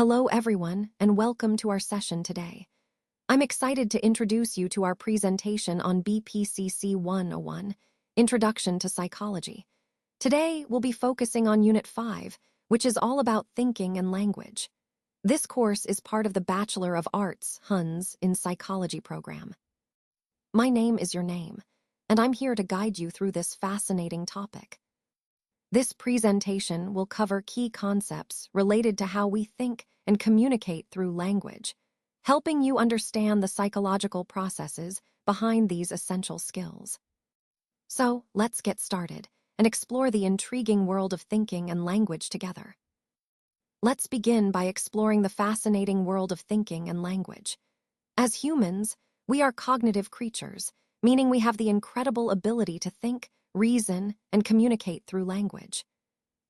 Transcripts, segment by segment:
Hello everyone, and welcome to our session today. I'm excited to introduce you to our presentation on BPCC-101, Introduction to Psychology. Today, we'll be focusing on Unit 5, which is all about thinking and language. This course is part of the Bachelor of Arts, Huns, in Psychology program. My name is your name, and I'm here to guide you through this fascinating topic. This presentation will cover key concepts related to how we think and communicate through language, helping you understand the psychological processes behind these essential skills. So, let's get started and explore the intriguing world of thinking and language together. Let's begin by exploring the fascinating world of thinking and language. As humans, we are cognitive creatures, meaning we have the incredible ability to think, reason, and communicate through language.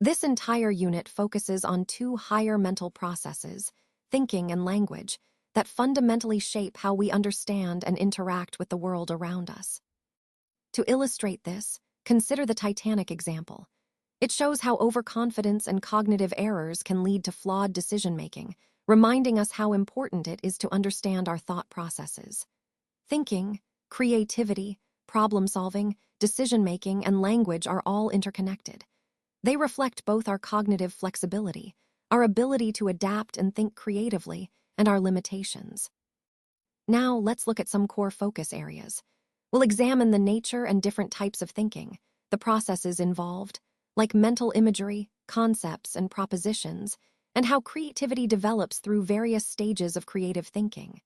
This entire unit focuses on two higher mental processes, thinking and language, that fundamentally shape how we understand and interact with the world around us. To illustrate this, consider the Titanic example. It shows how overconfidence and cognitive errors can lead to flawed decision-making, reminding us how important it is to understand our thought processes. Thinking, creativity, problem-solving, decision-making, and language are all interconnected. They reflect both our cognitive flexibility, our ability to adapt and think creatively, and our limitations. Now, let's look at some core focus areas. We'll examine the nature and different types of thinking, the processes involved, like mental imagery, concepts, and propositions, and how creativity develops through various stages of creative thinking.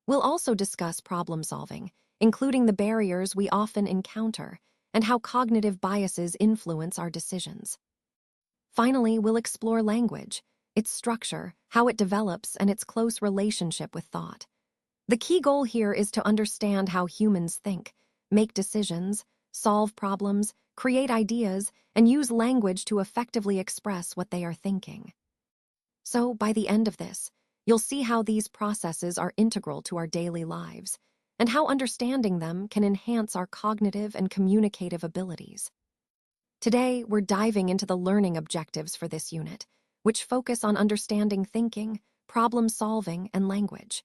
We'll also discuss problem-solving, including the barriers we often encounter and how cognitive biases influence our decisions. Finally, we'll explore language, its structure, how it develops, and its close relationship with thought. The key goal here is to understand how humans think, make decisions, solve problems, create ideas, and use language to effectively express what they are thinking. So, by the end of this, you'll see how these processes are integral to our daily lives, and how understanding them can enhance our cognitive and communicative abilities. Today, we're diving into the learning objectives for this unit, which focus on understanding thinking, problem-solving, and language.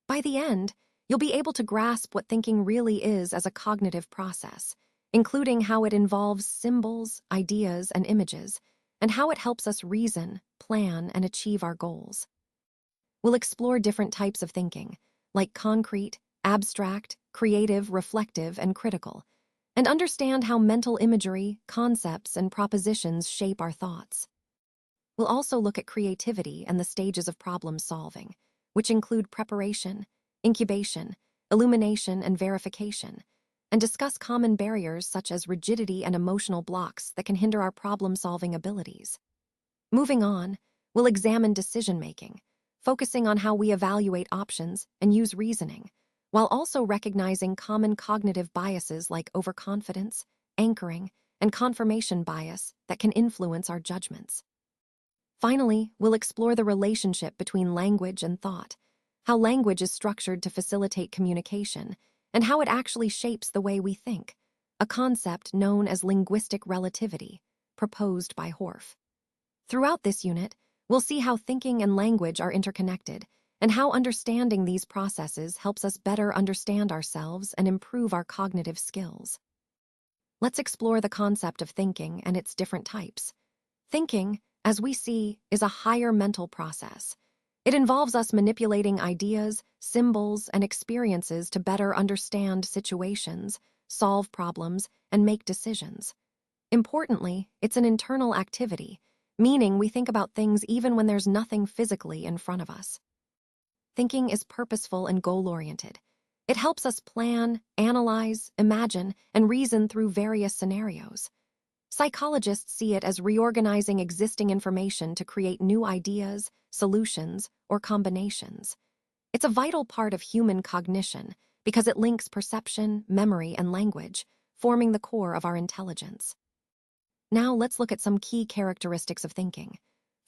By the end, you'll be able to grasp what thinking really is as a cognitive process, including how it involves symbols, ideas, and images, and how it helps us reason, plan, and achieve our goals. We'll explore different types of thinking, like concrete, abstract, creative, reflective, and critical, and understand how mental imagery, concepts, and propositions shape our thoughts. We'll also look at creativity and the stages of problem-solving, which include preparation, incubation, illumination, and verification, and discuss common barriers such as rigidity and emotional blocks that can hinder our problem-solving abilities. Moving on, we'll examine decision-making, focusing on how we evaluate options and use reasoning, while also recognizing common cognitive biases like overconfidence, anchoring, and confirmation bias that can influence our judgments. Finally, we'll explore the relationship between language and thought, how language is structured to facilitate communication, and how it actually shapes the way we think, a concept known as linguistic relativity, proposed by Horff. Throughout this unit, we'll see how thinking and language are interconnected, and how understanding these processes helps us better understand ourselves and improve our cognitive skills. Let's explore the concept of thinking and its different types. Thinking, as we see, is a higher mental process. It involves us manipulating ideas, symbols, and experiences to better understand situations, solve problems, and make decisions. Importantly, it's an internal activity, meaning we think about things even when there's nothing physically in front of us. Thinking is purposeful and goal-oriented. It helps us plan, analyze, imagine, and reason through various scenarios. Psychologists see it as reorganizing existing information to create new ideas, solutions, or combinations. It's a vital part of human cognition because it links perception, memory, and language, forming the core of our intelligence. Now let's look at some key characteristics of thinking.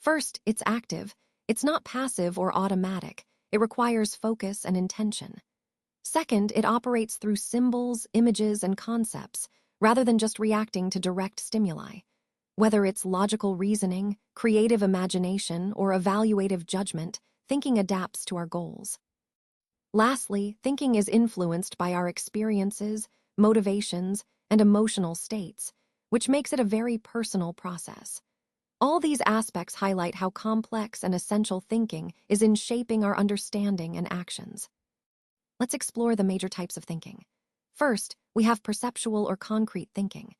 First, it's active. It's not passive or automatic. It requires focus and intention. Second, it operates through symbols, images, and concepts, rather than just reacting to direct stimuli. Whether it's logical reasoning, creative imagination, or evaluative judgment, thinking adapts to our goals. Lastly, thinking is influenced by our experiences, motivations, and emotional states, which makes it a very personal process. All these aspects highlight how complex and essential thinking is in shaping our understanding and actions. Let's explore the major types of thinking. First, we have perceptual or concrete thinking.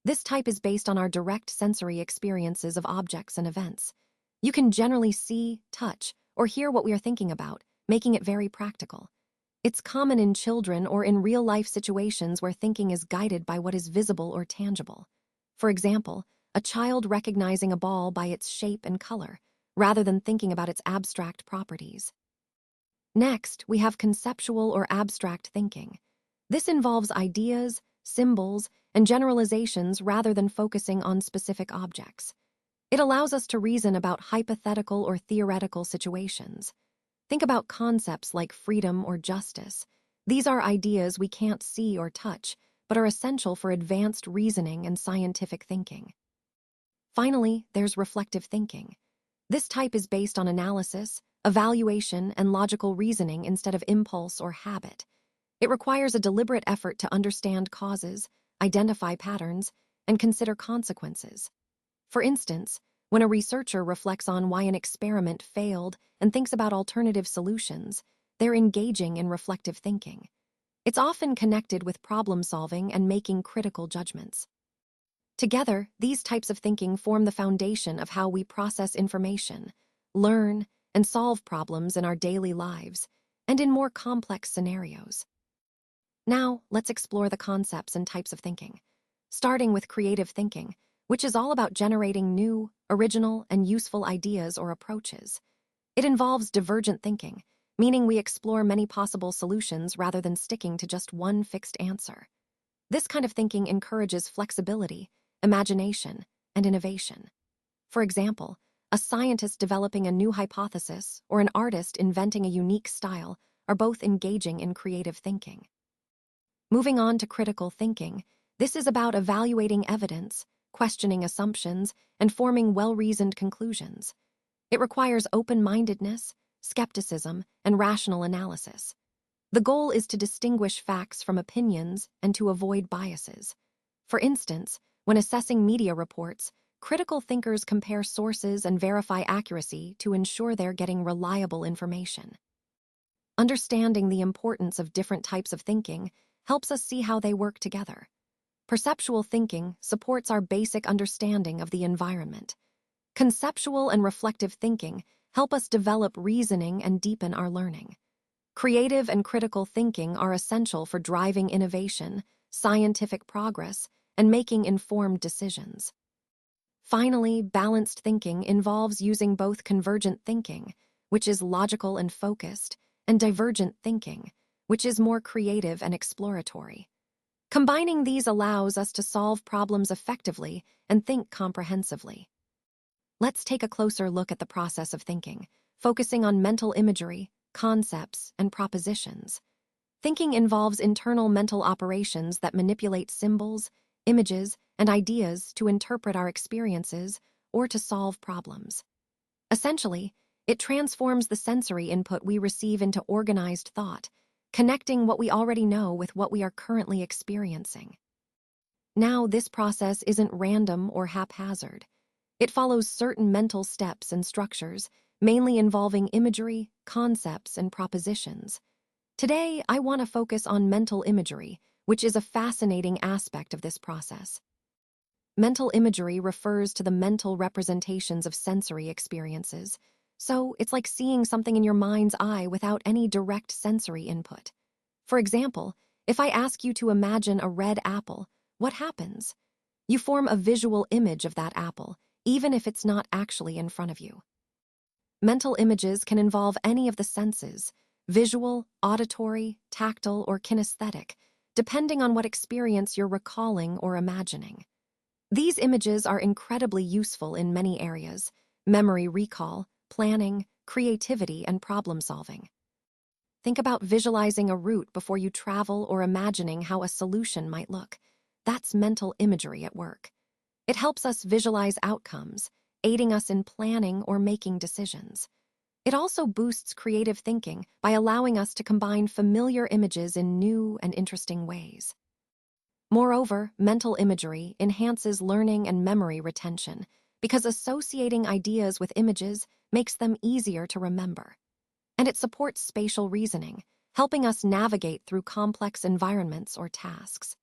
This type is based on our direct sensory experiences of objects and events. You can generally see, touch, or hear what we are thinking about, making it very practical. It's common in children or in real-life situations where thinking is guided by what is visible or tangible. For example, a child recognizing a ball by its shape and color, rather than thinking about its abstract properties. Next, we have conceptual or abstract thinking. This involves ideas, symbols, and generalizations rather than focusing on specific objects. It allows us to reason about hypothetical or theoretical situations. Think about concepts like freedom or justice. These are ideas we can't see or touch, but are essential for advanced reasoning and scientific thinking. Finally, there's reflective thinking. This type is based on analysis, evaluation, and logical reasoning instead of impulse or habit. It requires a deliberate effort to understand causes, identify patterns, and consider consequences. For instance, when a researcher reflects on why an experiment failed and thinks about alternative solutions, they're engaging in reflective thinking. It's often connected with problem-solving and making critical judgments. Together, these types of thinking form the foundation of how we process information, learn, and solve problems in our daily lives, and in more complex scenarios. Now, let's explore the concepts and types of thinking, starting with creative thinking, which is all about generating new, original, and useful ideas or approaches. It involves divergent thinking, meaning we explore many possible solutions rather than sticking to just one fixed answer. This kind of thinking encourages flexibility, imagination, and innovation. For example, a scientist developing a new hypothesis or an artist inventing a unique style are both engaging in creative thinking. Moving on to critical thinking, this is about evaluating evidence, questioning assumptions, and forming well-reasoned conclusions. It requires open-mindedness, skepticism, and rational analysis. The goal is to distinguish facts from opinions and to avoid biases. For instance, when assessing media reports, critical thinkers compare sources and verify accuracy to ensure they're getting reliable information. Understanding the importance of different types of thinking helps us see how they work together. Perceptual thinking supports our basic understanding of the environment. Conceptual and reflective thinking help us develop reasoning and deepen our learning. Creative and critical thinking are essential for driving innovation, scientific progress, and making informed decisions. Finally, balanced thinking involves using both convergent thinking, which is logical and focused, and divergent thinking, which is more creative and exploratory. Combining these allows us to solve problems effectively and think comprehensively. Let's take a closer look at the process of thinking, focusing on mental imagery, concepts, and propositions. Thinking involves internal mental operations that manipulate symbols, images, and ideas to interpret our experiences or to solve problems. Essentially, it transforms the sensory input we receive into organized thought, connecting what we already know with what we are currently experiencing. Now, this process isn't random or haphazard. It follows certain mental steps and structures, mainly involving imagery, concepts, and propositions. Today, I want to focus on mental imagery, which is a fascinating aspect of this process. Mental imagery refers to the mental representations of sensory experiences, so it's like seeing something in your mind's eye without any direct sensory input. For example, if I ask you to imagine a red apple, what happens? You form a visual image of that apple, even if it's not actually in front of you. Mental images can involve any of the senses, visual, auditory, tactile, or kinesthetic, depending on what experience you're recalling or imagining. These images are incredibly useful in many areas: memory recall, planning, creativity, and problem-solving. Think about visualizing a route before you travel or imagining how a solution might look. That's mental imagery at work. It helps us visualize outcomes, aiding us in planning or making decisions. It also boosts creative thinking by allowing us to combine familiar images in new and interesting ways. Moreover, mental imagery enhances learning and memory retention because associating ideas with images makes them easier to remember. And it supports spatial reasoning, helping us navigate through complex environments or tasks.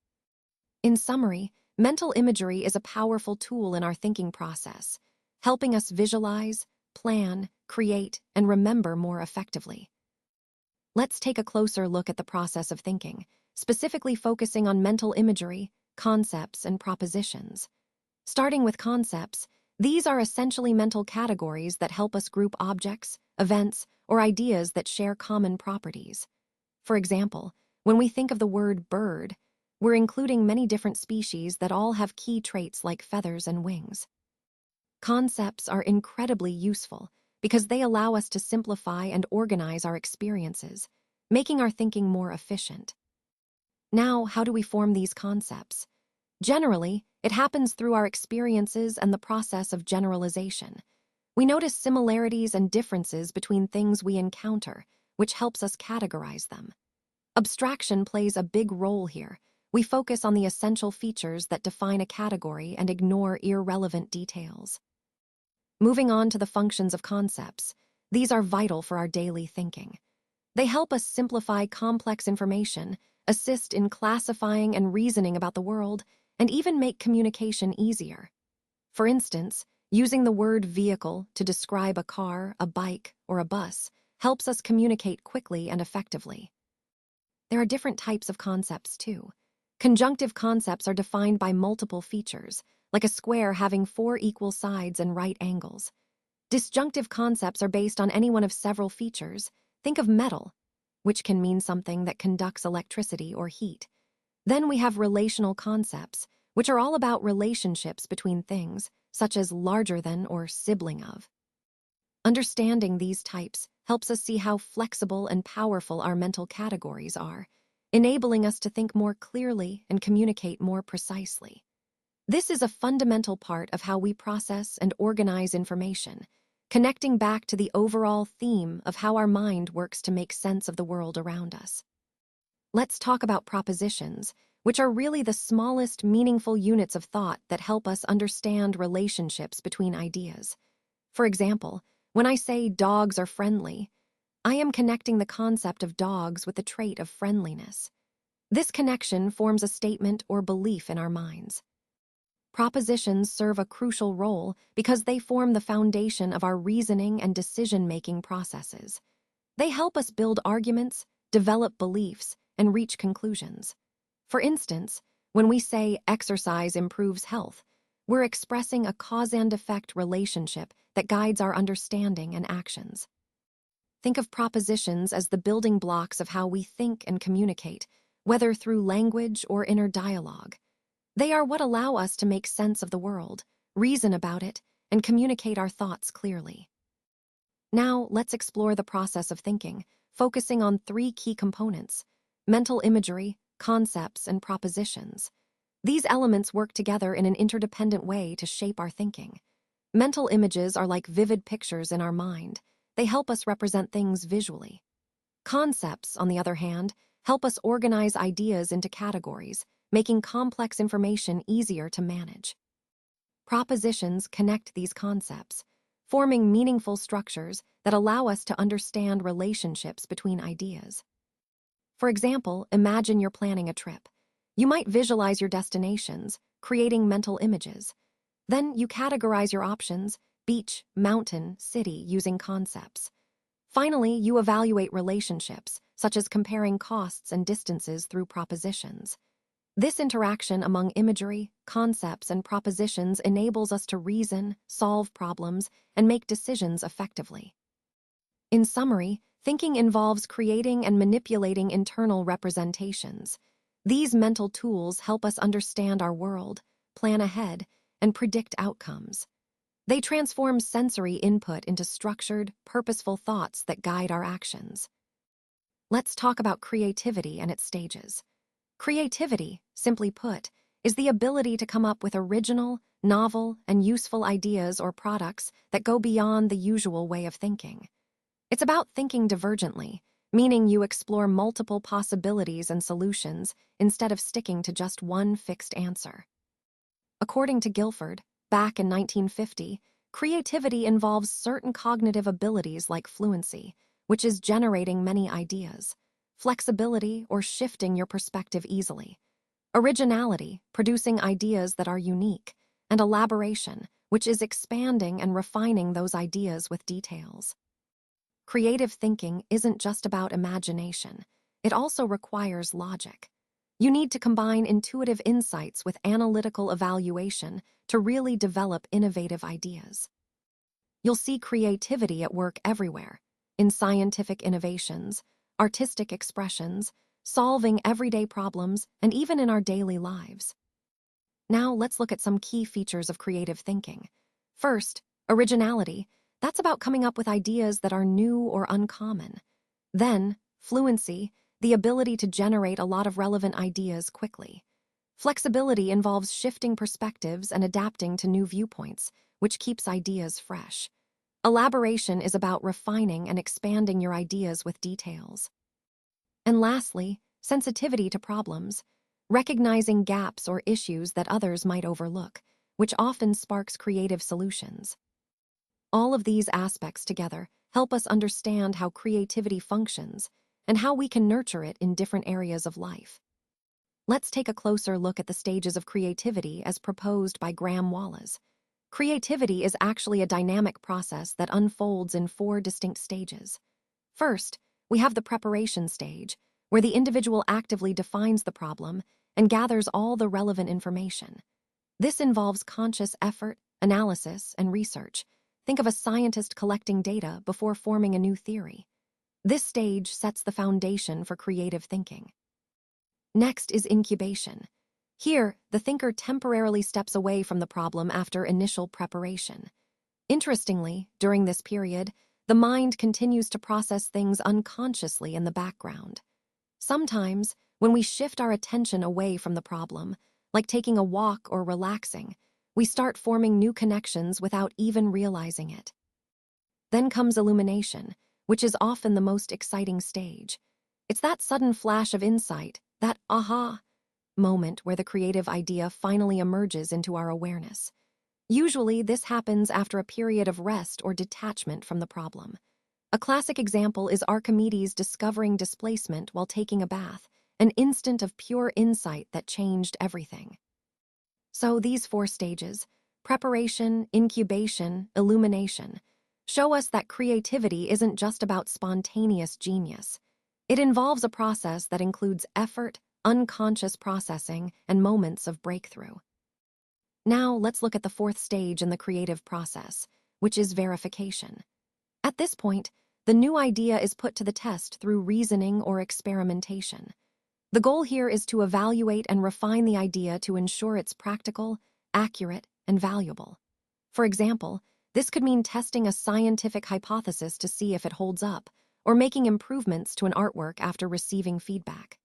In summary, mental imagery is a powerful tool in our thinking process, helping us visualize, plan, create, and remember more effectively. Let's take a closer look at the process of thinking, specifically focusing on mental imagery, concepts, and propositions. Starting with concepts, these are essentially mental categories that help us group objects, events, or ideas that share common properties. For example, when we think of the word bird, we're including many different species that all have key traits like feathers and wings. Concepts are incredibly useful because they allow us to simplify and organize our experiences, making our thinking more efficient. Now, how do we form these concepts? Generally, it happens through our experiences and the process of generalization. We notice similarities and differences between things we encounter, which helps us categorize them. Abstraction plays a big role here. We focus on the essential features that define a category and ignore irrelevant details. Moving on to the functions of concepts, these are vital for our daily thinking. They help us simplify complex information, assist in classifying and reasoning about the world, and even make communication easier. For instance, using the word vehicle to describe a car, a bike, or a bus helps us communicate quickly and effectively. There are different types of concepts, too. Conjunctive concepts are defined by multiple features, like a square having 4 equal sides and right angles. Disjunctive concepts are based on any one of several features. Think of metal, which can mean something that conducts electricity or heat. Then we have relational concepts, which are all about relationships between things, such as larger than or sibling of. Understanding these types helps us see how flexible and powerful our mental categories are, enabling us to think more clearly and communicate more precisely. This is a fundamental part of how we process and organize information, connecting back to the overall theme of how our mind works to make sense of the world around us. Let's talk about propositions, which are really the smallest meaningful units of thought that help us understand relationships between ideas. For example, when I say dogs are friendly, I am connecting the concept of dogs with the trait of friendliness. This connection forms a statement or belief in our minds. Propositions serve a crucial role because they form the foundation of our reasoning and decision-making processes. They help us build arguments, develop beliefs, and reach conclusions. For instance, when we say exercise improves health, we're expressing a cause-and-effect relationship that guides our understanding and actions. Think of propositions as the building blocks of how we think and communicate, whether through language or inner dialogue. They are what allow us to make sense of the world, reason about it, and communicate our thoughts clearly. Now, let's explore the process of thinking, focusing on 3 key components: mental imagery, concepts, and propositions. These elements work together in an interdependent way to shape our thinking. Mental images are like vivid pictures in our mind. They help us represent things visually. Concepts, on the other hand, help us organize ideas into categories, making complex information easier to manage. Propositions connect these concepts, forming meaningful structures that allow us to understand relationships between ideas. For example, imagine you're planning a trip. You might visualize your destinations, creating mental images. Then you categorize your options: beach, mountain, city, using concepts. Finally, you evaluate relationships, such as comparing costs and distances through propositions. This interaction among imagery, concepts, and propositions enables us to reason, solve problems, and make decisions effectively. In summary, thinking involves creating and manipulating internal representations. These mental tools help us understand our world, plan ahead, and predict outcomes. They transform sensory input into structured, purposeful thoughts that guide our actions. Let's talk about creativity and its stages. Creativity, simply put, is the ability to come up with original, novel, and useful ideas or products that go beyond the usual way of thinking. It's about thinking divergently, meaning you explore multiple possibilities and solutions instead of sticking to just one fixed answer. According to Guilford, back in 1950, creativity involves certain cognitive abilities like fluency, which is generating many ideas, flexibility or shifting your perspective easily, originality, producing ideas that are unique, and elaboration, which is expanding and refining those ideas with details. Creative thinking isn't just about imagination. It also requires logic. You need to combine intuitive insights with analytical evaluation to really develop innovative ideas. You'll see creativity at work everywhere, in scientific innovations, artistic expressions, solving everyday problems, and even in our daily lives. Now let's look at some key features of creative thinking. First, originality. That's about coming up with ideas that are new or uncommon. Then, fluency, the ability to generate a lot of relevant ideas quickly. Flexibility involves shifting perspectives and adapting to new viewpoints, which keeps ideas fresh. Elaboration is about refining and expanding your ideas with details. And lastly, sensitivity to problems, recognizing gaps or issues that others might overlook, which often sparks creative solutions. All of these aspects together help us understand how creativity functions and how we can nurture it in different areas of life. Let's take a closer look at the stages of creativity as proposed by Graham Wallace. Creativity is actually a dynamic process that unfolds in 4 distinct stages. First, we have the preparation stage, where the individual actively defines the problem and gathers all the relevant information. This involves conscious effort, analysis, and research. Think of a scientist collecting data before forming a new theory. This stage sets the foundation for creative thinking. Next is incubation. Here, the thinker temporarily steps away from the problem after initial preparation. Interestingly, during this period, the mind continues to process things unconsciously in the background. Sometimes, when we shift our attention away from the problem, like taking a walk or relaxing, we start forming new connections without even realizing it. Then comes illumination, which is often the most exciting stage. It's that sudden flash of insight, that aha moment where the creative idea finally emerges into our awareness. Usually, this happens after a period of rest or detachment from the problem. A classic example is Archimedes discovering displacement while taking a bath, an instant of pure insight that changed everything. So these 4 stages, preparation, incubation, illumination, show us that creativity isn't just about spontaneous genius. It involves a process that includes effort, unconscious processing, and moments of breakthrough. Now let's look at the 4th stage in the creative process, which is verification. At this point, the new idea is put to the test through reasoning or experimentation. The goal here is to evaluate and refine the idea to ensure it's practical, accurate, and valuable. For example, this could mean testing a scientific hypothesis to see if it holds up, or making improvements to an artwork after receiving feedback.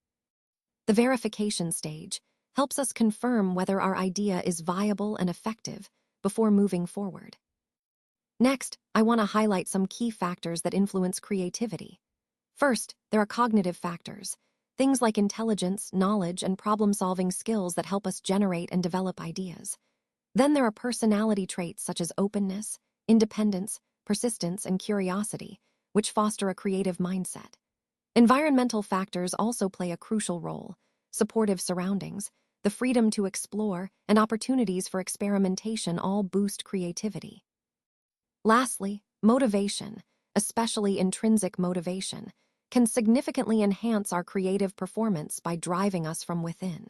The verification stage helps us confirm whether our idea is viable and effective before moving forward. Next, I want to highlight some key factors that influence creativity. First, there are cognitive factors, things like intelligence, knowledge, and problem-solving skills that help us generate and develop ideas. Then there are personality traits such as openness, independence, persistence, and curiosity, which foster a creative mindset. Environmental factors also play a crucial role. Supportive surroundings, the freedom to explore, and opportunities for experimentation all boost creativity. Lastly, motivation, especially intrinsic motivation, can significantly enhance our creative performance by driving us from within.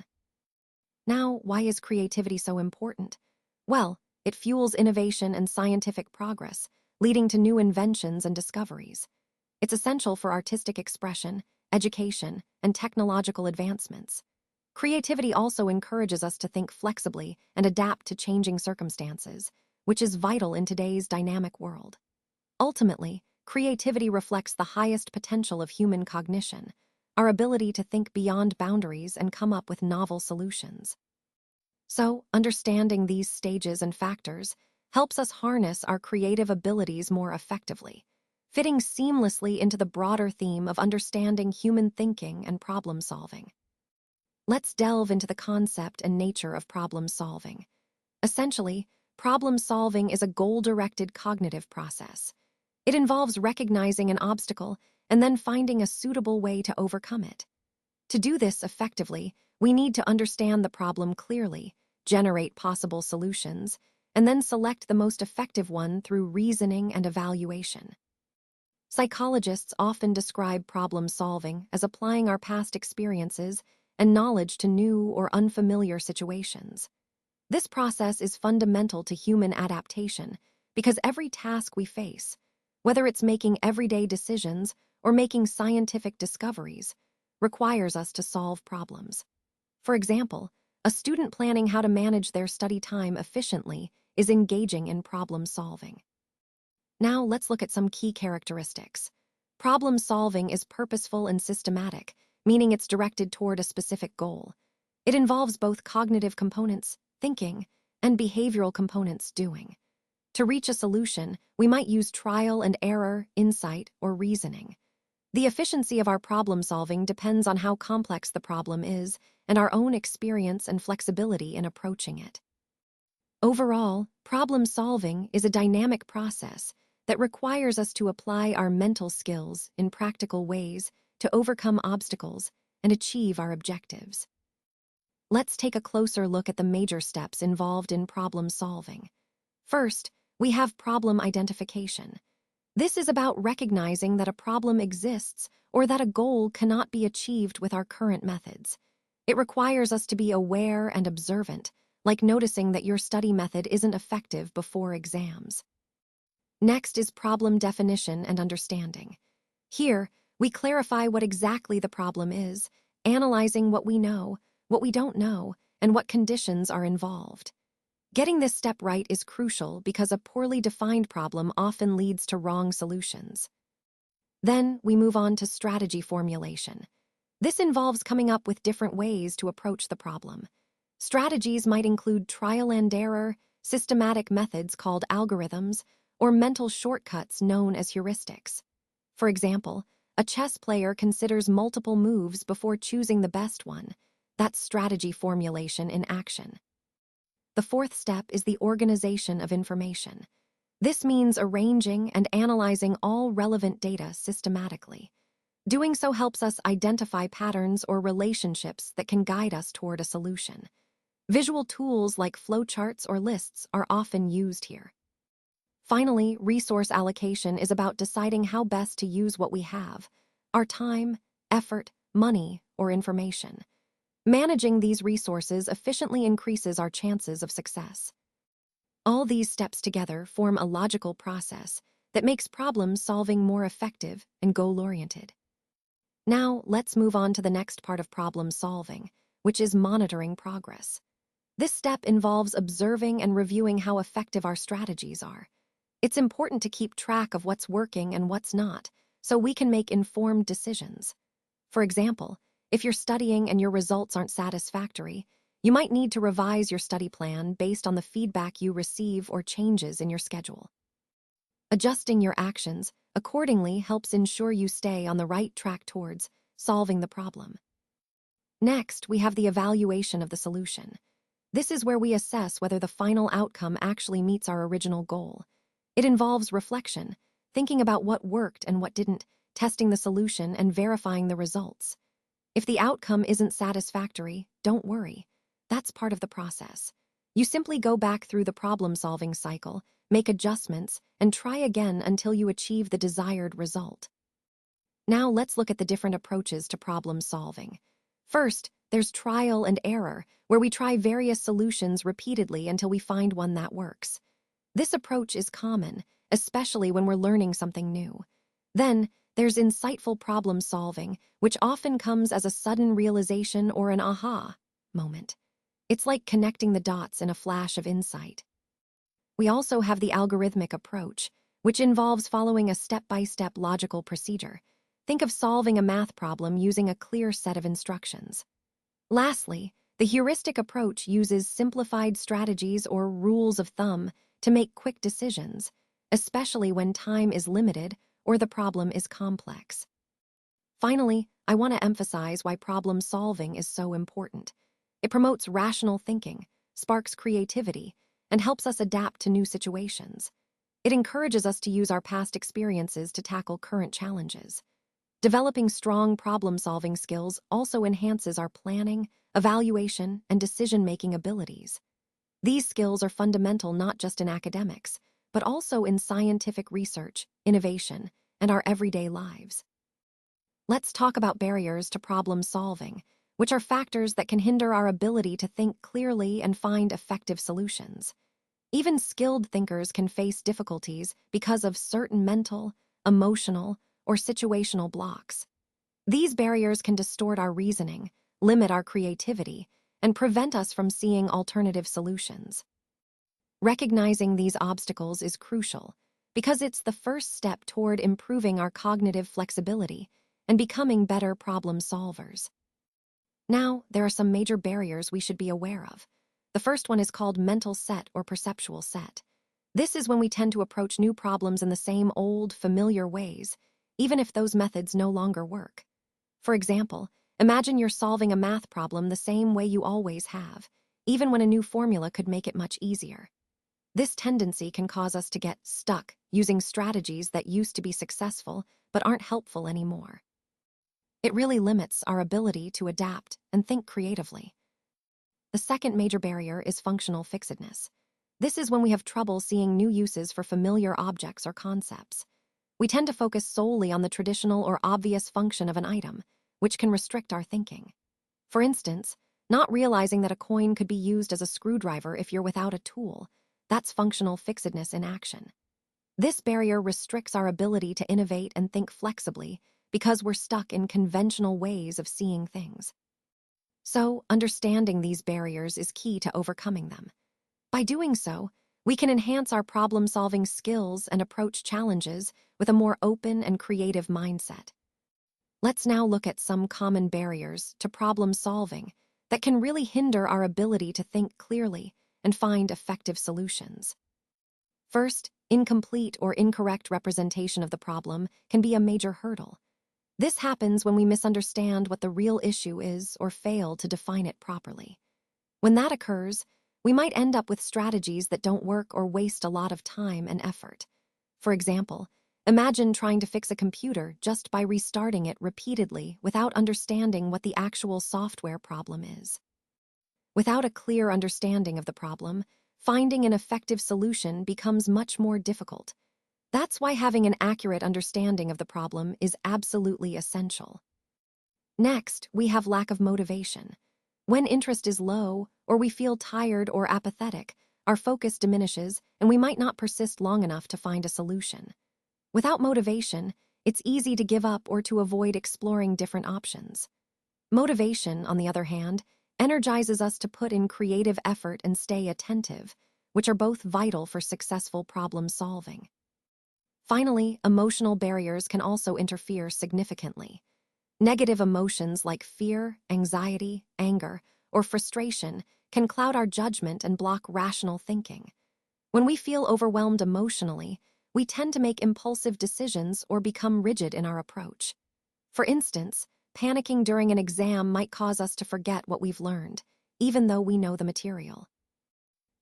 Now, why is creativity so important? Well, it fuels innovation and scientific progress, leading to new inventions and discoveries. It's essential for artistic expression, education, and technological advancements. Creativity also encourages us to think flexibly and adapt to changing circumstances, which is vital in today's dynamic world. Ultimately, creativity reflects the highest potential of human cognition, our ability to think beyond boundaries and come up with novel solutions. So, understanding these stages and factors helps us harness our creative abilities more effectively, fitting seamlessly into the broader theme of understanding human thinking and problem solving. Let's delve into the concept and nature of problem solving. Essentially, problem solving is a goal-directed cognitive process. It involves recognizing an obstacle and then finding a suitable way to overcome it. To do this effectively, we need to understand the problem clearly, generate possible solutions, and then select the most effective one through reasoning and evaluation. Psychologists often describe problem solving as applying our past experiences and knowledge to new or unfamiliar situations. This process is fundamental to human adaptation because every task we face, whether it's making everyday decisions or making scientific discoveries, requires us to solve problems. For example, a student planning how to manage their study time efficiently is engaging in problem solving. Now let's look at some key characteristics. Problem solving is purposeful and systematic, meaning it's directed toward a specific goal. It involves both cognitive components, thinking, and behavioral components, doing. To reach a solution, we might use trial and error, insight, or reasoning. The efficiency of our problem solving depends on how complex the problem is and our own experience and flexibility in approaching it. Overall, problem solving is a dynamic process that requires us to apply our mental skills in practical ways to overcome obstacles and achieve our objectives. Let's take a closer look at the major steps involved in problem solving. First, we have problem identification. This is about recognizing that a problem exists or that a goal cannot be achieved with our current methods. It requires us to be aware and observant, like noticing that your study method isn't effective before exams. Next is problem definition and understanding. Here, we clarify what exactly the problem is, analyzing what we know, what we don't know, and what conditions are involved. Getting this step right is crucial because a poorly defined problem often leads to wrong solutions. Then we move on to strategy formulation. This involves coming up with different ways to approach the problem. Strategies might include trial and error, systematic methods called algorithms, or mental shortcuts known as heuristics. For example, a chess player considers multiple moves before choosing the best one. That's strategy formulation in action. The fourth step is the organization of information. This means arranging and analyzing all relevant data systematically. Doing so helps us identify patterns or relationships that can guide us toward a solution. Visual tools like flowcharts or lists are often used here. Finally, resource allocation is about deciding how best to use what we have: our time, effort, money, or information. Managing these resources efficiently increases our chances of success. All these steps together form a logical process that makes problem solving more effective and goal-oriented. Now, let's move on to the next part of problem solving, which is monitoring progress. This step involves observing and reviewing how effective our strategies are. It's important to keep track of what's working and what's not, so we can make informed decisions. For example, if you're studying and your results aren't satisfactory, you might need to revise your study plan based on the feedback you receive or changes in your schedule. Adjusting your actions accordingly helps ensure you stay on the right track towards solving the problem. Next, we have the evaluation of the solution. This is where we assess whether the final outcome actually meets our original goal. It involves reflection, thinking about what worked and what didn't, testing the solution, and verifying the results. If the outcome isn't satisfactory, don't worry. That's part of the process. You simply go back through the problem-solving cycle, make adjustments, and try again until you achieve the desired result. Now let's look at the different approaches to problem solving. First, there's trial and error, where we try various solutions repeatedly until we find one that works. This approach is common, especially when we're learning something new. Then, there's insightful problem solving, which often comes as a sudden realization or an aha moment. It's like connecting the dots in a flash of insight. We also have the algorithmic approach, which involves following a step-by-step logical procedure. Think of solving a math problem using a clear set of instructions. Lastly, The heuristic approach uses simplified strategies or rules of thumb to make quick decisions, especially when time is limited or the problem is complex. Finally, I want to emphasize why problem solving is so important. It promotes rational thinking, sparks creativity, and helps us adapt to new situations. It encourages us to use our past experiences to tackle current challenges. Developing strong problem-solving skills also enhances our planning, evaluation, and decision-making abilities. These skills are fundamental not just in academics, but also in scientific research, innovation, and our everyday lives. Let's talk about barriers to problem-solving, which are factors that can hinder our ability to think clearly and find effective solutions. Even skilled thinkers can face difficulties because of certain mental, emotional, or situational blocks. These barriers can distort our reasoning, limit our creativity, and prevent us from seeing alternative solutions. Recognizing these obstacles is crucial because it's the first step toward improving our cognitive flexibility and becoming better problem solvers. Now, there are some major barriers we should be aware of. The first one is called mental set or perceptual set. This is when we tend to approach new problems in the same old, familiar ways, even if those methods no longer work. For example, imagine you're solving a math problem the same way you always have, even when a new formula could make it much easier. This tendency can cause us to get stuck using strategies that used to be successful but aren't helpful anymore. It really limits our ability to adapt and think creatively. The second major barrier is functional fixedness. This is when we have trouble seeing new uses for familiar objects or concepts. We tend to focus solely on the traditional or obvious function of an item, which can restrict our thinking. For instance, not realizing that a coin could be used as a screwdriver if you're without a tool. That's functional fixedness in action. This barrier restricts our ability to innovate and think flexibly because we're stuck in conventional ways of seeing things. So, understanding these barriers is key to overcoming them. By doing so, we can enhance our problem-solving skills and approach challenges with a more open and creative mindset. Let's now look at some common barriers to problem-solving that can really hinder our ability to think clearly and find effective solutions. First, incomplete or incorrect representation of the problem can be a major hurdle. This happens when we misunderstand what the real issue is or fail to define it properly. When that occurs, we might end up with strategies that don't work or waste a lot of time and effort. For example, imagine trying to fix a computer just by restarting it repeatedly without understanding what the actual software problem is. Without a clear understanding of the problem, finding an effective solution becomes much more difficult. That's why having an accurate understanding of the problem is absolutely essential. Next, we have lack of motivation. When interest is low, or we feel tired or apathetic, our focus diminishes and we might not persist long enough to find a solution. Without motivation, it's easy to give up or to avoid exploring different options. Motivation, on the other hand, energizes us to put in creative effort and stay attentive, which are both vital for successful problem solving. Finally, emotional barriers can also interfere significantly. Negative emotions like fear, anxiety, anger, or frustration can cloud our judgment and block rational thinking. When we feel overwhelmed emotionally, we tend to make impulsive decisions or become rigid in our approach. For instance, panicking during an exam might cause us to forget what we've learned, even though we know the material.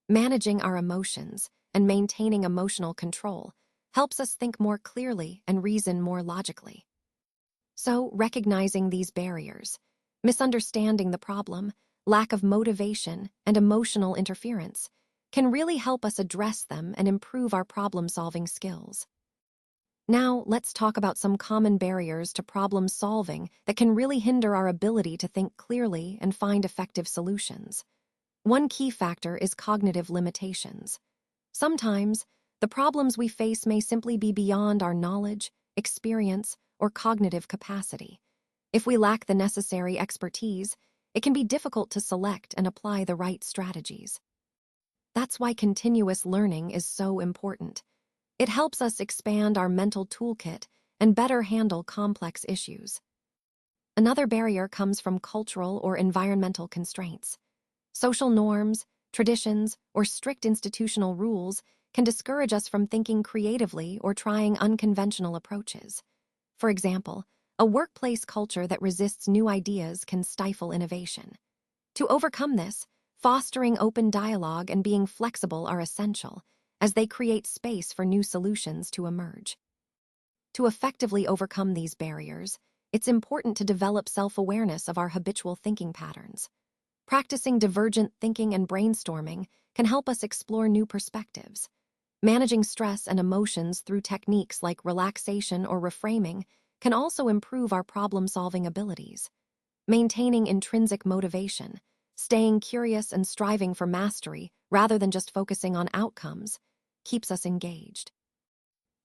Managing our emotions and maintaining emotional control helps us think more clearly and reason more logically. So, recognizing these barriers, misunderstanding the problem, lack of motivation, and emotional interference can really help us address them and improve our problem-solving skills. Now, let's talk about some common barriers to problem solving that can really hinder our ability to think clearly and find effective solutions. One key factor is cognitive limitations. Sometimes, the problems we face may simply be beyond our knowledge, experience, or cognitive capacity. If we lack the necessary expertise, it can be difficult to select and apply the right strategies. That's why continuous learning is so important. It helps us expand our mental toolkit and better handle complex issues. Another barrier comes from cultural or environmental constraints. Social norms, traditions, or strict institutional rules can discourage us from thinking creatively or trying unconventional approaches. For example, a workplace culture that resists new ideas can stifle innovation. To overcome this, fostering open dialogue and being flexible are essential, as they create space for new solutions to emerge. To effectively overcome these barriers, it's important to develop self-awareness of our habitual thinking patterns. Practicing divergent thinking and brainstorming can help us explore new perspectives. Managing stress and emotions through techniques like relaxation or reframing can also improve our problem-solving abilities. Maintaining intrinsic motivation, staying curious and striving for mastery rather than just focusing on outcomes, keeps us engaged.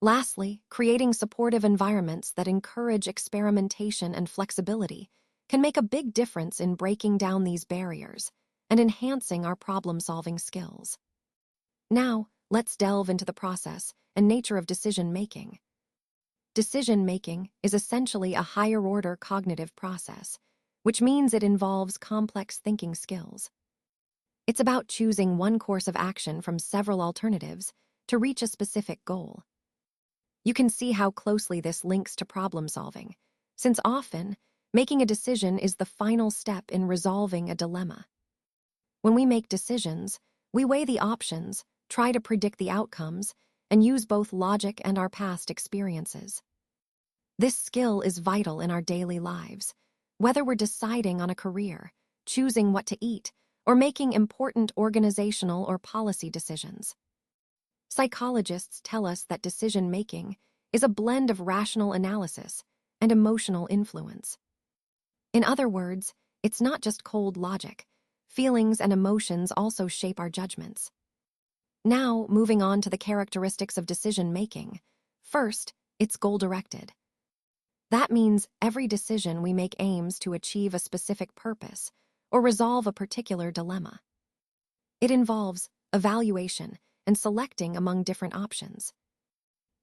Lastly, creating supportive environments that encourage experimentation and flexibility can make a big difference in breaking down these barriers and enhancing our problem-solving skills. Now, let's delve into the process and nature of decision-making. Decision-making is essentially a higher-order cognitive process, which means it involves complex thinking skills. It's about choosing one course of action from several alternatives to reach a specific goal. You can see how closely this links to problem-solving, since often, making a decision is the final step in resolving a dilemma. When we make decisions, we weigh the options, try to predict the outcomes, and use both logic and our past experiences. This skill is vital in our daily lives, whether we're deciding on a career, choosing what to eat, or making important organizational or policy decisions. Psychologists tell us that decision-making is a blend of rational analysis and emotional influence. In other words, it's not just cold logic. Feelings and emotions also shape our judgments. Now, moving on to the characteristics of decision-making. First, it's goal-directed. That means every decision we make aims to achieve a specific purpose or resolve a particular dilemma. It involves evaluation and selecting among different options.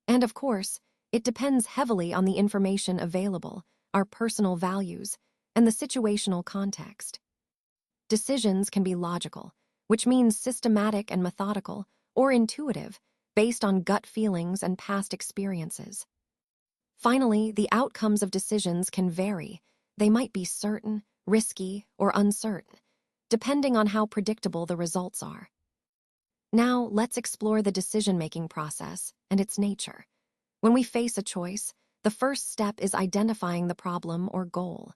And of course, it depends heavily on the information available, our personal values, and the situational context. Decisions can be logical, which means systematic and methodical, or intuitive, based on gut feelings and past experiences. Finally, the outcomes of decisions can vary. They might be certain, risky, or uncertain, depending on how predictable the results are. Now, let's explore the decision-making process and its nature. When we face a choice, the first step is identifying the problem or goal.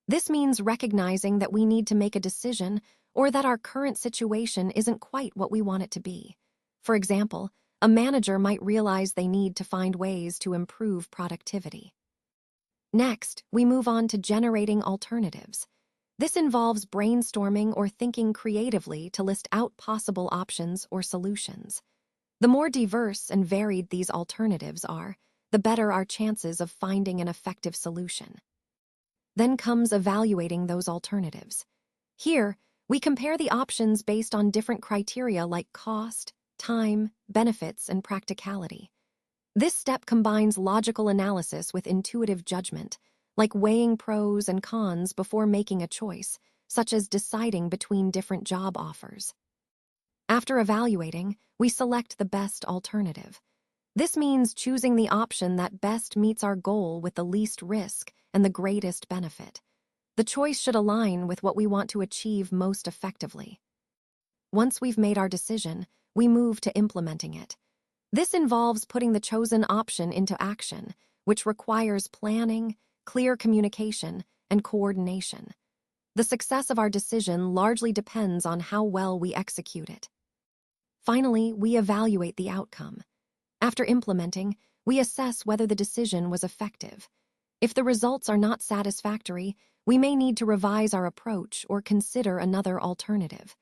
This means recognizing that we need to make a decision or that our current situation isn't quite what we want it to be. For example, a manager might realize they need to find ways to improve productivity. Next, we move on to generating alternatives. This involves brainstorming or thinking creatively to list out possible options or solutions. The more diverse and varied these alternatives are, the better our chances of finding an effective solution. Then comes evaluating those alternatives. Here, we compare the options based on different criteria like cost, time, benefits, and practicality. This step combines logical analysis with intuitive judgment, like weighing pros and cons before making a choice, such as deciding between different job offers. After evaluating, we select the best alternative. This means choosing the option that best meets our goal with the least risk and the greatest benefit. The choice should align with what we want to achieve most effectively. Once we've made our decision, we move to implementing it. This involves putting the chosen option into action, which requires planning, clear communication, and coordination. The success of our decision largely depends on how well we execute it. Finally, we evaluate the outcome. After implementing, we assess whether the decision was effective. If the results are not satisfactory, we may need to revise our approach or consider another alternative.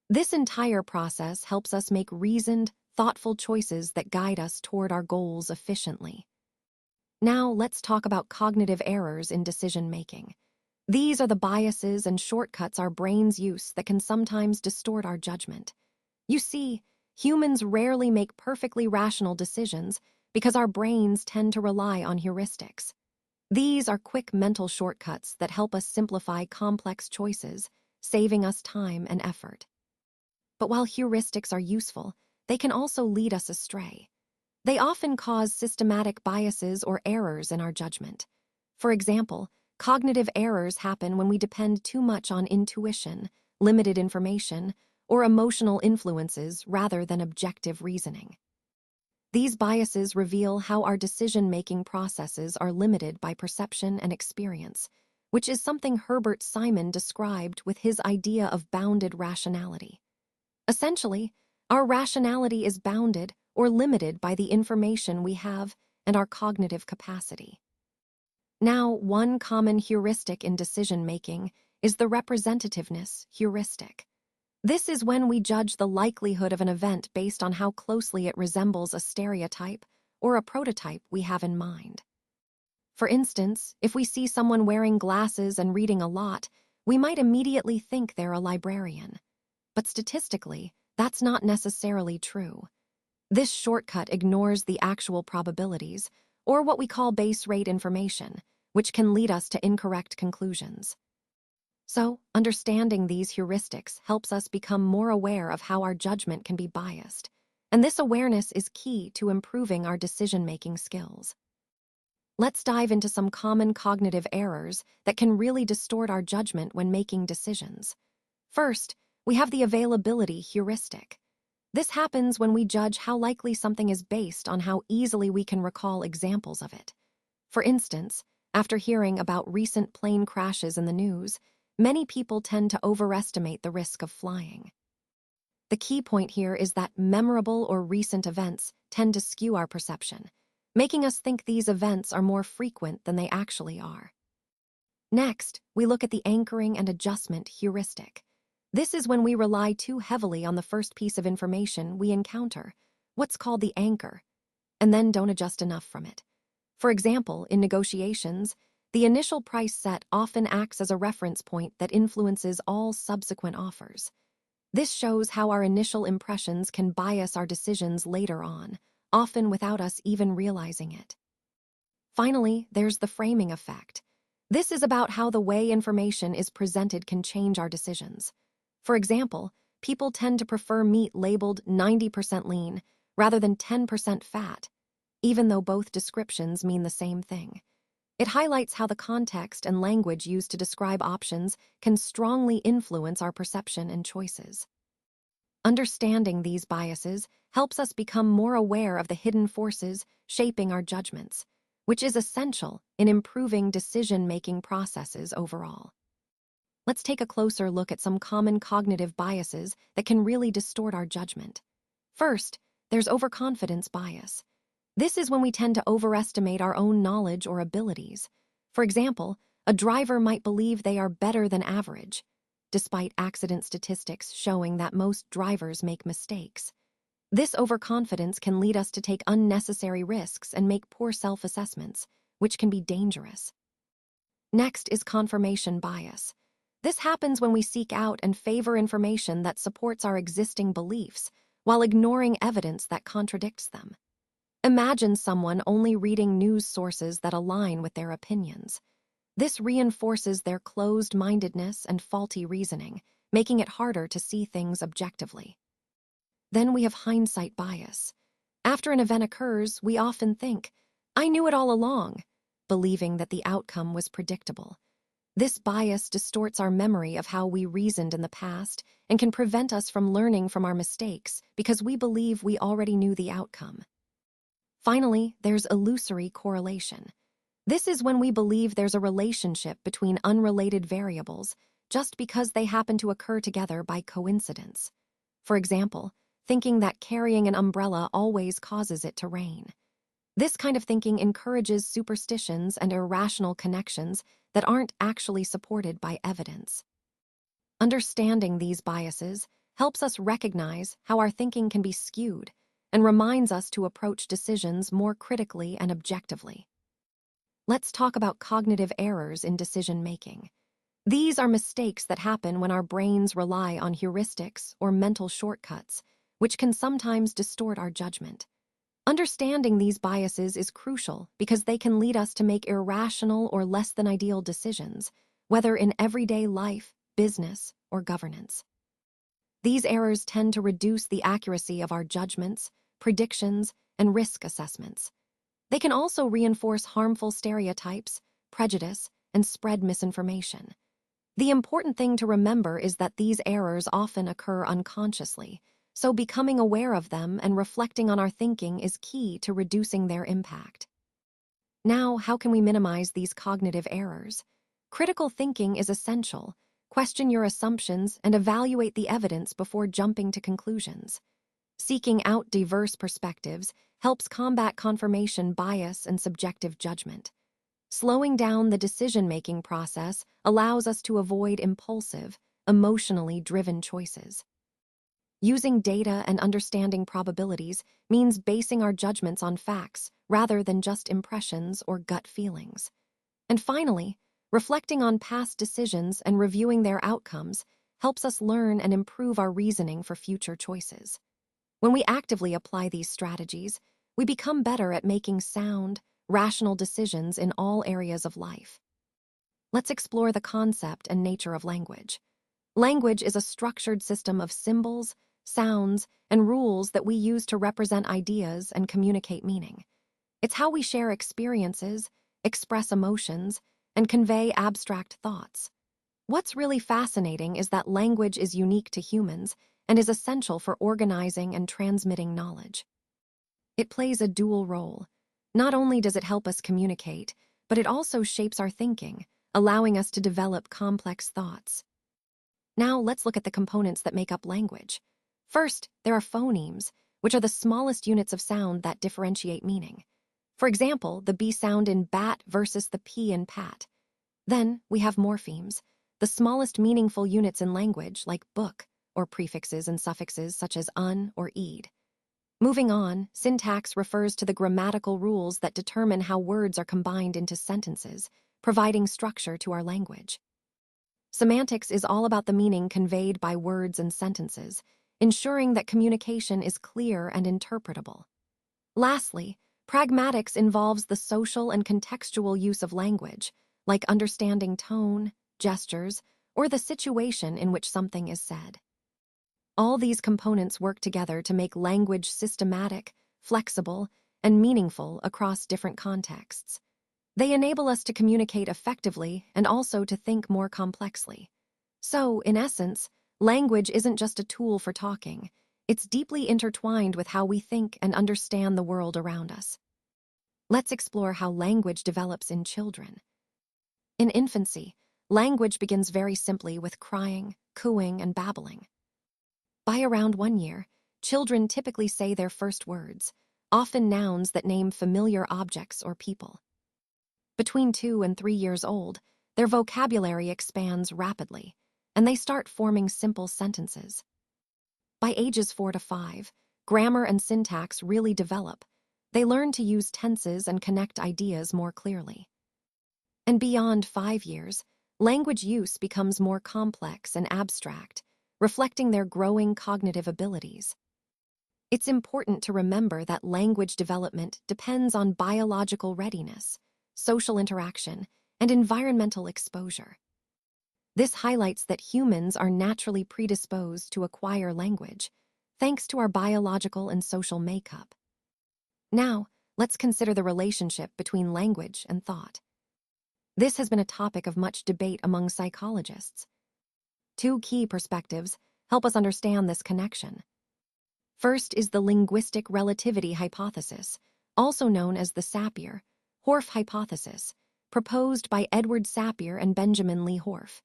This entire process helps us make reasoned, thoughtful choices that guide us toward our goals efficiently. Now, let's talk about cognitive errors in decision-making. These are the biases and shortcuts our brains use that can sometimes distort our judgment. You see, humans rarely make perfectly rational decisions because our brains tend to rely on heuristics. These are quick mental shortcuts that help us simplify complex choices, saving us time and effort. But while heuristics are useful, they can also lead us astray. They often cause systematic biases or errors in our judgment. For example, cognitive errors happen when we depend too much on intuition, limited information, or emotional influences rather than objective reasoning. These biases reveal how our decision-making processes are limited by perception and experience, which is something Herbert Simon described with his idea of bounded rationality. Essentially, our rationality is bounded or limited by the information we have and our cognitive capacity. Now, one common heuristic in decision-making is the representativeness heuristic. This is when we judge the likelihood of an event based on how closely it resembles a stereotype or a prototype we have in mind. For instance, if we see someone wearing glasses and reading a lot, we might immediately think they're a librarian. But statistically, that's not necessarily true. This shortcut ignores the actual probabilities, or what we call base rate information, which can lead us to incorrect conclusions. So, understanding these heuristics helps us become more aware of how our judgment can be biased, and this awareness is key to improving our decision-making skills. Let's dive into some common cognitive errors that can really distort our judgment when making decisions. First, we have the availability heuristic. This happens when we judge how likely something is based on how easily we can recall examples of it. For instance, after hearing about recent plane crashes in the news, many people tend to overestimate the risk of flying. The key point here is that memorable or recent events tend to skew our perception, making us think these events are more frequent than they actually are. Next, we look at the anchoring and adjustment heuristic. This is when we rely too heavily on the first piece of information we encounter, what's called the anchor, and then don't adjust enough from it. For example, in negotiations, the initial price set often acts as a reference point that influences all subsequent offers. This shows how our initial impressions can bias our decisions later on, often without us even realizing it. Finally, there's the framing effect. This is about how the way information is presented can change our decisions. For example, people tend to prefer meat labeled 90% lean rather than 10% fat, even though both descriptions mean the same thing. It highlights how the context and language used to describe options can strongly influence our perception and choices. Understanding these biases helps us become more aware of the hidden forces shaping our judgments, which is essential in improving decision-making processes overall. Let's take a closer look at some common cognitive biases that can really distort our judgment. First, there's overconfidence bias. This is when we tend to overestimate our own knowledge or abilities. For example, a driver might believe they are better than average, despite accident statistics showing that most drivers make mistakes. This overconfidence can lead us to take unnecessary risks and make poor self-assessments, which can be dangerous. Next is confirmation bias. This happens when we seek out and favor information that supports our existing beliefs while ignoring evidence that contradicts them. Imagine someone only reading news sources that align with their opinions. This reinforces their closed-mindedness and faulty reasoning, making it harder to see things objectively. Then we have hindsight bias. After an event occurs, we often think, "I knew it all along," believing that the outcome was predictable. This bias distorts our memory of how we reasoned in the past and can prevent us from learning from our mistakes because we believe we already knew the outcome. Finally, there's illusory correlation. This is when we believe there's a relationship between unrelated variables just because they happen to occur together by coincidence. For example, thinking that carrying an umbrella always causes it to rain. This kind of thinking encourages superstitions and irrational connections that aren't actually supported by evidence. Understanding these biases helps us recognize how our thinking can be skewed and reminds us to approach decisions more critically and objectively. Let's talk about cognitive errors in decision-making. These are mistakes that happen when our brains rely on heuristics or mental shortcuts, which can sometimes distort our judgment. Understanding these biases is crucial because they can lead us to make irrational or less than ideal decisions, whether in everyday life, business, or governance. These errors tend to reduce the accuracy of our judgments, predictions, and risk assessments. They can also reinforce harmful stereotypes, prejudice, and spread misinformation. The important thing to remember is that these errors often occur unconsciously, so becoming aware of them and reflecting on our thinking is key to reducing their impact. Now, how can we minimize these cognitive errors? Critical thinking is essential. Question your assumptions and evaluate the evidence before jumping to conclusions. Seeking out diverse perspectives helps combat confirmation bias and subjective judgment. Slowing down the decision-making process allows us to avoid impulsive, emotionally driven choices. Using data and understanding probabilities means basing our judgments on facts rather than just impressions or gut feelings. And finally, reflecting on past decisions and reviewing their outcomes helps us learn and improve our reasoning for future choices. When we actively apply these strategies, we become better at making sound, rational decisions in all areas of life. Let's explore the concept and nature of language. Language is a structured system of symbols, sounds, and rules that we use to represent ideas and communicate meaning. It's how we share experiences, express emotions, and convey abstract thoughts. What's really fascinating is that language is unique to humans and is essential for organizing and transmitting knowledge. It plays a dual role. Not only does it help us communicate, but it also shapes our thinking, allowing us to develop complex thoughts. Now let's look at the components that make up language. First, there are phonemes, which are the smallest units of sound that differentiate meaning. For example, the B sound in bat versus the P in pat. Then we have morphemes, the smallest meaningful units in language like book, or prefixes and suffixes such as un or ed. Moving on, syntax refers to the grammatical rules that determine how words are combined into sentences, providing structure to our language. Semantics is all about the meaning conveyed by words and sentences, ensuring that communication is clear and interpretable. Lastly, pragmatics involves the social and contextual use of language, like understanding tone, gestures, or the situation in which something is said. All these components work together to make language systematic, flexible, and meaningful across different contexts. They enable us to communicate effectively and also to think more complexly. So, in essence, language isn't just a tool for talking. It's deeply intertwined with how we think and understand the world around us. Let's explore how language develops in children. In infancy, language begins very simply with crying, cooing, and babbling. By around 1 year, children typically say their first words, often nouns that name familiar objects or people. Between 2 and 3 years old, their vocabulary expands rapidly, and they start forming simple sentences. By ages 4 to 5, grammar and syntax really develop. They learn to use tenses and connect ideas more clearly. And beyond 5 years, language use becomes more complex and abstract, reflecting their growing cognitive abilities. It's important to remember that language development depends on biological readiness, social interaction, and environmental exposure. This highlights that humans are naturally predisposed to acquire language, thanks to our biological and social makeup. Now, let's consider the relationship between language and thought. This has been a topic of much debate among psychologists. 2 key perspectives help us understand this connection. First is the linguistic relativity hypothesis, also known as the Sapphire-Whorf hypothesis, proposed by Edward Sapphire and Benjamin Lee Whorf.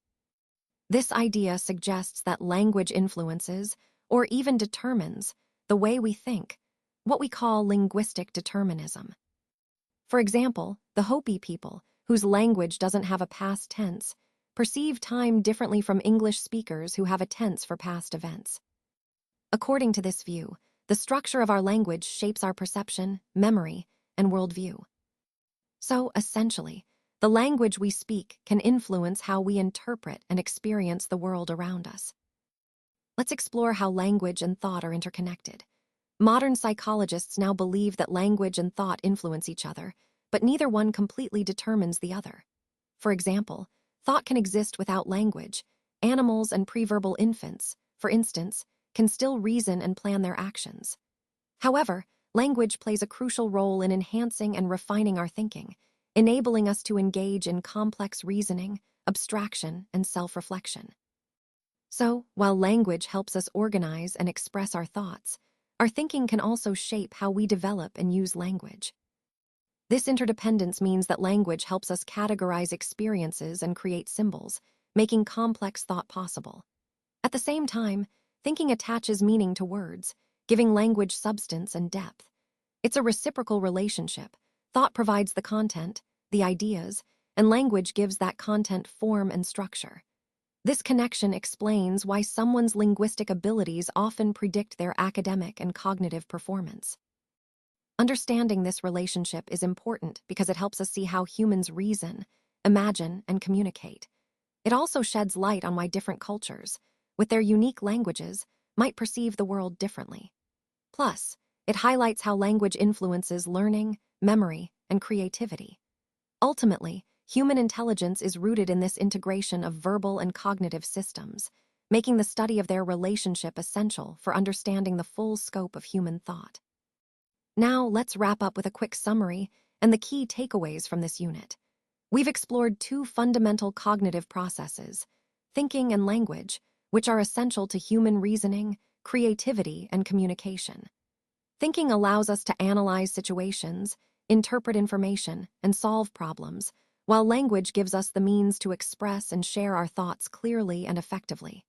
This idea suggests that language influences, or even determines, the way we think, what we call linguistic determinism. For example, the Hopi people, whose language doesn't have a past tense, perceive time differently from English speakers who have a tense for past events. According to this view, the structure of our language shapes our perception, memory, and worldview. So, essentially, the language we speak can influence how we interpret and experience the world around us. Let's explore how language and thought are interconnected. Modern psychologists now believe that language and thought influence each other, but neither one completely determines the other. For example, thought can exist without language, Animals and preverbal infants, for instance, can still reason and plan their actions. However, language plays a crucial role in enhancing and refining our thinking, enabling us to engage in complex reasoning, abstraction, and self-reflection. So, while language helps us organize and express our thoughts, our thinking can also shape how we develop and use language. This interdependence means that language helps us categorize experiences and create symbols, making complex thought possible. At the same time, thinking attaches meaning to words, giving language substance and depth. It's a reciprocal relationship. Thought provides the content, the ideas, and language gives that content form and structure. This connection explains why someone's linguistic abilities often predict their academic and cognitive performance. Understanding this relationship is important because it helps us see how humans reason, imagine, and communicate. It also sheds light on why different cultures, with their unique languages, might perceive the world differently. Plus, it highlights how language influences learning, memory, and creativity. Ultimately, human intelligence is rooted in this integration of verbal and cognitive systems, making the study of their relationship essential for understanding the full scope of human thought. Now, let's wrap up with a quick summary and the key takeaways from this unit. We've explored two fundamental cognitive processes, thinking and language, which are essential to human reasoning, creativity, and communication. Thinking allows us to analyze situations, interpret information, and solve problems, while language gives us the means to express and share our thoughts clearly and effectively.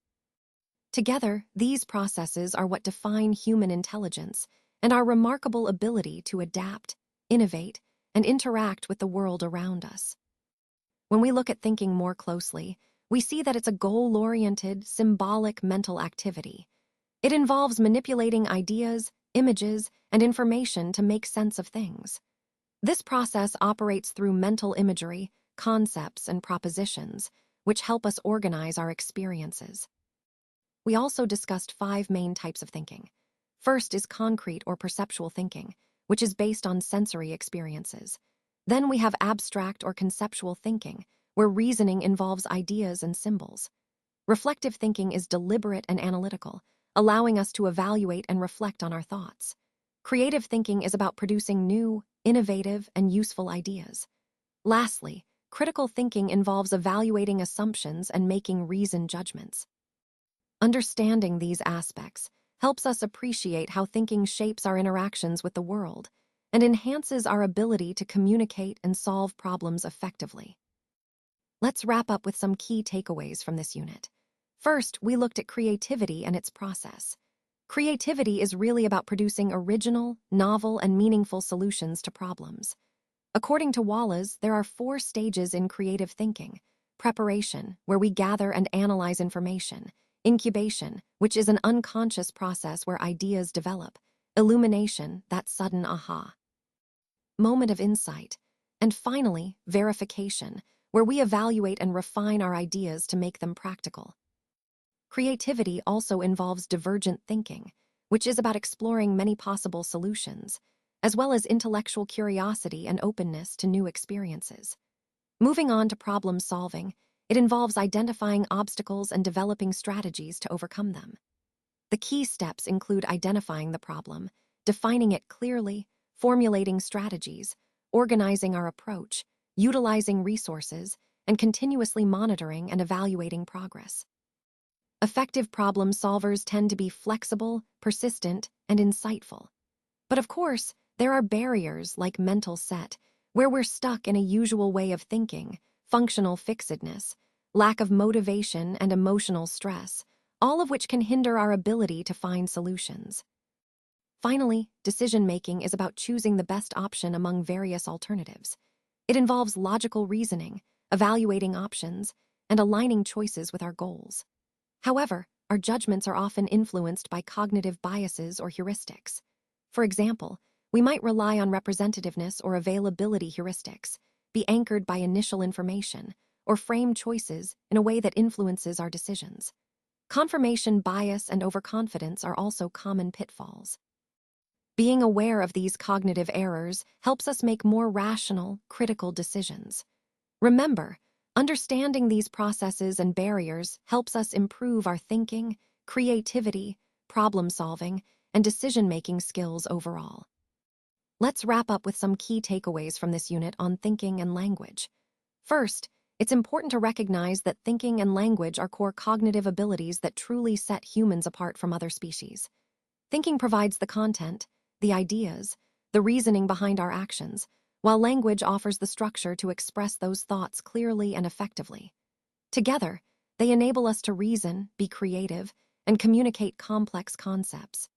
Together, these processes are what define human intelligence and our remarkable ability to adapt, innovate, and interact with the world around us. When we look at thinking more closely, we see that it's a goal-oriented, symbolic mental activity. It involves manipulating ideas, images, and information to make sense of things. This process operates through mental imagery, concepts, and propositions, which help us organize our experiences. We also discussed 5 main types of thinking. First is concrete or perceptual thinking, which is based on sensory experiences. Then we have abstract or conceptual thinking, where reasoning involves ideas and symbols. Reflective thinking is deliberate and analytical, allowing us to evaluate and reflect on our thoughts. Creative thinking is about producing new, innovative, and useful ideas. Lastly, critical thinking involves evaluating assumptions and making reasoned judgments. Understanding these aspects helps us appreciate how thinking shapes our interactions with the world and enhances our ability to communicate and solve problems effectively. Let's wrap up with some key takeaways from this unit. First, we looked at creativity and its process. Creativity is really about producing original, novel, and meaningful solutions to problems. According to Wallace, there are 4 stages in creative thinking: preparation, where we gather and analyze information; incubation, which is an unconscious process where ideas develop; illumination, that sudden aha moment of insight; and finally, verification, where we evaluate and refine our ideas to make them practical. Creativity also involves divergent thinking, which is about exploring many possible solutions, as well as intellectual curiosity and openness to new experiences. Moving on to problem solving, it involves identifying obstacles and developing strategies to overcome them. The key steps include identifying the problem, defining it clearly, formulating strategies, organizing our approach, utilizing resources, and continuously monitoring and evaluating progress. Effective problem solvers tend to be flexible, persistent, and insightful. But of course, there are barriers like mental set, where we're stuck in a usual way of thinking, functional fixedness, lack of motivation, and emotional stress, all of which can hinder our ability to find solutions. Finally, decision-making is about choosing the best option among various alternatives. It involves logical reasoning, evaluating options, and aligning choices with our goals. However, our judgments are often influenced by cognitive biases or heuristics. For example, we might rely on representativeness or availability heuristics, be anchored by initial information, or frame choices in a way that influences our decisions. Confirmation bias and overconfidence are also common pitfalls. Being aware of these cognitive errors helps us make more rational, critical decisions. Remember, Understanding these processes and barriers helps us improve our thinking, creativity, problem-solving, and decision-making skills overall. Let's wrap up with some key takeaways from this unit on thinking and language. First, it's important to recognize that thinking and language are core cognitive abilities that truly set humans apart from other species. Thinking provides the content, the ideas, the reasoning behind our actions, while language offers the structure to express those thoughts clearly and effectively. Together, they enable us to reason, be creative, and communicate complex concepts.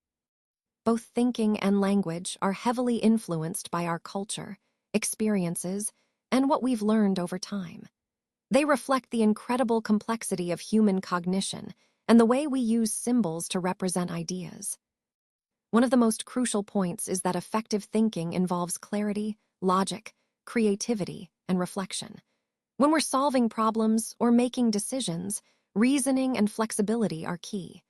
Both thinking and language are heavily influenced by our culture, experiences, and what we've learned over time. They reflect the incredible complexity of human cognition and the way we use symbols to represent ideas. One of the most crucial points is that effective thinking involves clarity, logic, creativity, and reflection. When we're solving problems or making decisions, reasoning and flexibility are key.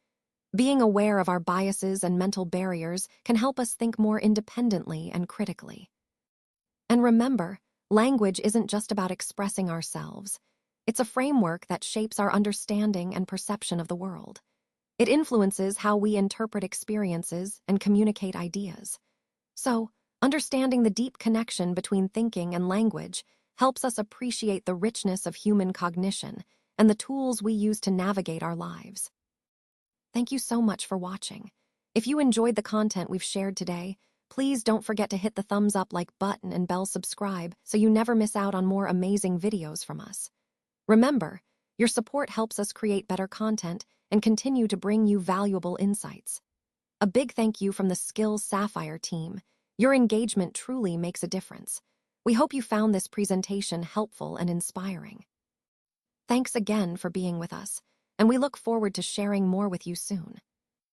Being aware of our biases and mental barriers can help us think more independently and critically. And remember, language isn't just about expressing ourselves. It's a framework that shapes our understanding and perception of the world. It influences how we interpret experiences and communicate ideas. So, understanding the deep connection between thinking and language helps us appreciate the richness of human cognition and the tools we use to navigate our lives. Thank you so much for watching. If you enjoyed the content we've shared today, please don't forget to hit the thumbs up like button and bell subscribe so you never miss out on more amazing videos from us. Remember, your support helps us create better content and continue to bring you valuable insights. A big thank you from the Skills Sapphire team. Your engagement truly makes a difference. We hope you found this presentation helpful and inspiring. Thanks again for being with us, and we look forward to sharing more with you soon.